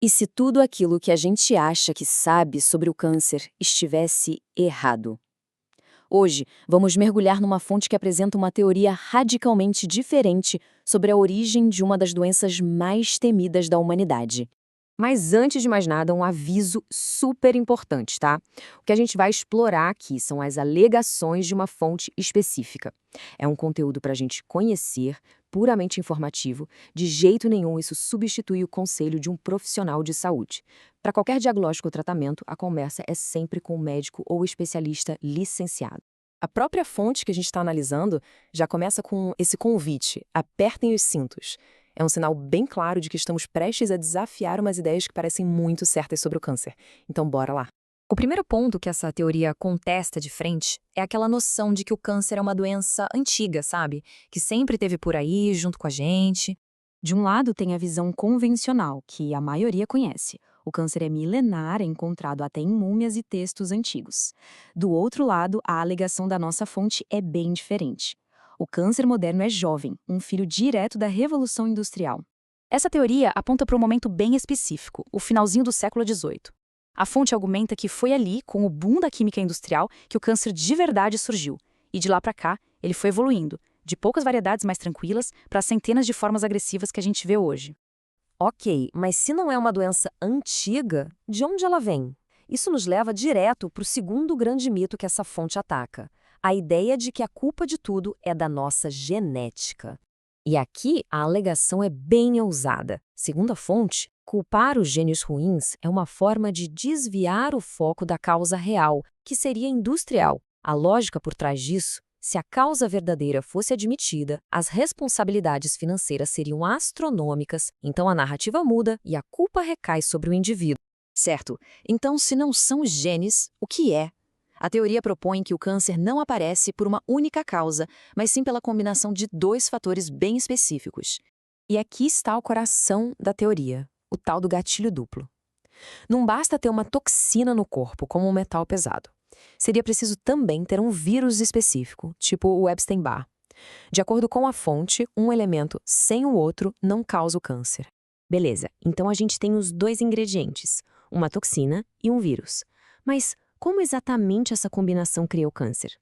E se tudo aquilo que a gente acha que sabe sobre o câncer estivesse errado? Hoje, vamos mergulhar numa fonte que apresenta uma teoria radicalmente diferente sobre a origem de uma das doenças mais temidas da humanidade. Mas antes de mais nada, um aviso super importante, tá? O que a gente vai explorar aqui são as alegações de uma fonte específica. É um conteúdo para a gente conhecer, puramente informativo, de jeito nenhum isso substitui o conselho de um profissional de saúde. Para qualquer diagnóstico ou tratamento, a conversa é sempre com um médico ou especialista licenciado. A própria fonte que a gente está analisando já começa com esse convite: apertem os cintos. É um sinal bem claro de que estamos prestes a desafiar umas ideias que parecem muito certas sobre o câncer. Então, bora lá. O primeiro ponto que essa teoria contesta de frente é aquela noção de que o câncer é uma doença antiga, sabe? Que sempre esteve por aí, junto com a gente. De um lado, tem a visão convencional, que a maioria conhece. O câncer é milenar, é encontrado até em múmias e textos antigos. Do outro lado, a alegação da nossa fonte é bem diferente. O câncer moderno é jovem, um filho direto da Revolução Industrial. Essa teoria aponta para um momento bem específico, o finalzinho do século XVIII. A fonte argumenta que foi ali, com o boom da química industrial, que o câncer de verdade surgiu. E de lá para cá, ele foi evoluindo, de poucas variedades mais tranquilas para centenas de formas agressivas que a gente vê hoje. Ok, mas se não é uma doença antiga, de onde ela vem? Isso nos leva direto para o segundo grande mito que essa fonte ataca: a ideia de que a culpa de tudo é da nossa genética. E aqui a alegação é bem ousada. Segundo a fonte, culpar os genes ruins é uma forma de desviar o foco da causa real, que seria industrial. A lógica por trás disso: se a causa verdadeira fosse admitida, as responsabilidades financeiras seriam astronômicas, então a narrativa muda e a culpa recai sobre o indivíduo. Certo, então se não são os genes, o que é? A teoria propõe que o câncer não aparece por uma única causa, mas sim pela combinação de dois fatores bem específicos. E aqui está o coração da teoria, o tal do gatilho duplo. Não basta ter uma toxina no corpo, como um metal pesado. Seria preciso também ter um vírus específico, tipo o Epstein-Barr. De acordo com a fonte, um elemento sem o outro não causa o câncer. Beleza, então a gente tem os dois ingredientes, uma toxina e um vírus. Mas como exatamente essa combinação cria o câncer?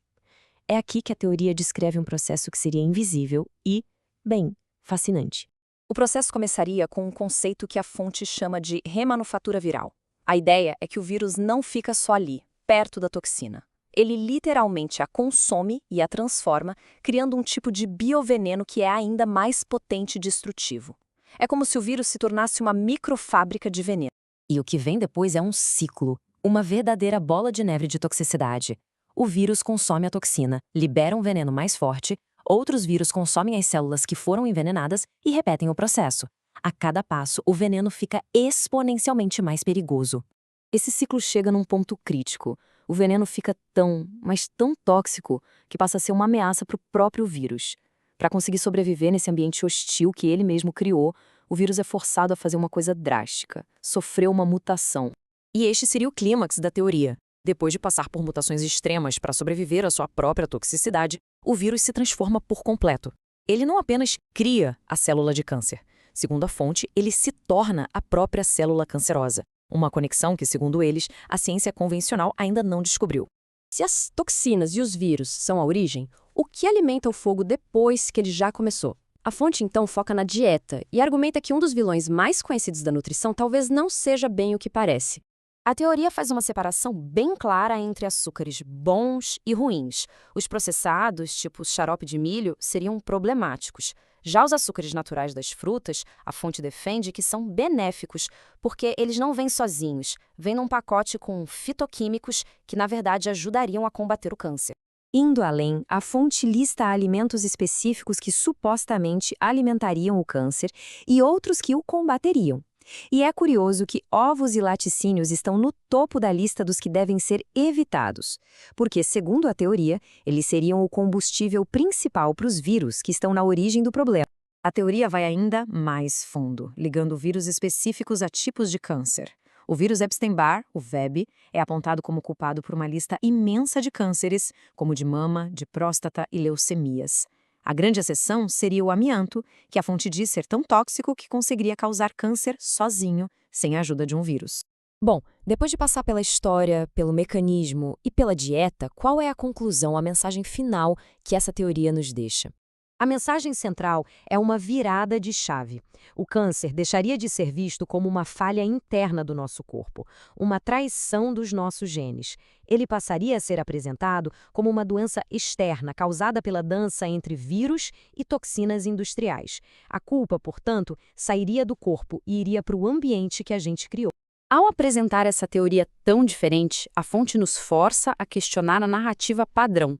É aqui que a teoria descreve um processo que seria invisível e, bem, fascinante. O processo começaria com um conceito que a fonte chama de remanufatura viral. A ideia é que o vírus não fica só ali, perto da toxina. Ele literalmente a consome e a transforma, criando um tipo de bioveneno que é ainda mais potente e destrutivo. É como se o vírus se tornasse uma microfábrica de veneno. E o que vem depois é um ciclo, uma verdadeira bola de neve de toxicidade. O vírus consome a toxina, libera um veneno mais forte, outros vírus consomem as células que foram envenenadas e repetem o processo. A cada passo, o veneno fica exponencialmente mais perigoso. Esse ciclo chega num ponto crítico. O veneno fica tão, mas tão tóxico, que passa a ser uma ameaça para o próprio vírus. Para conseguir sobreviver nesse ambiente hostil que ele mesmo criou, o vírus é forçado a fazer uma coisa drástica: sofrer uma mutação. E este seria o clímax da teoria. Depois de passar por mutações extremas para sobreviver à sua própria toxicidade, o vírus se transforma por completo. Ele não apenas cria a célula de câncer. Segundo a fonte, ele se torna a própria célula cancerosa. Uma conexão que, segundo eles, a ciência convencional ainda não descobriu. Se as toxinas e os vírus são a origem, o que alimenta o fogo depois que ele já começou? A fonte, então, foca na dieta e argumenta que um dos vilões mais conhecidos da nutrição talvez não seja bem o que parece. A teoria faz uma separação bem clara entre açúcares bons e ruins. Os processados, tipo xarope de milho, seriam problemáticos. Já os açúcares naturais das frutas, a fonte defende que são benéficos, porque eles não vêm sozinhos, vêm num pacote com fitoquímicos que, na verdade, ajudariam a combater o câncer. Indo além, a fonte lista alimentos específicos que supostamente alimentariam o câncer e outros que o combateriam. E é curioso que ovos e laticínios estão no topo da lista dos que devem ser evitados, porque, segundo a teoria, eles seriam o combustível principal para os vírus que estão na origem do problema. A teoria vai ainda mais fundo, ligando vírus específicos a tipos de câncer. O vírus Epstein-Barr, o VEB, é apontado como culpado por uma lista imensa de cânceres, como de mama, de próstata e leucemias. A grande exceção seria o amianto, que a fonte diz ser tão tóxico que conseguiria causar câncer sozinho, sem a ajuda de um vírus. Bom, depois de passar pela história, pelo mecanismo e pela dieta, qual é a conclusão, a mensagem final que essa teoria nos deixa? A mensagem central é uma virada de chave. O câncer deixaria de ser visto como uma falha interna do nosso corpo, uma traição dos nossos genes. Ele passaria a ser apresentado como uma doença externa causada pela dança entre vírus e toxinas industriais. A culpa, portanto, sairia do corpo e iria para o ambiente que a gente criou. Ao apresentar essa teoria tão diferente, a fonte nos força a questionar a narrativa padrão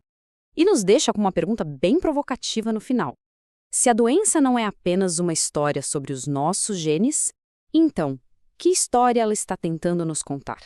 e nos deixa com uma pergunta bem provocativa no final. Se a doença não é apenas uma história sobre os nossos genes, então, que história ela está tentando nos contar?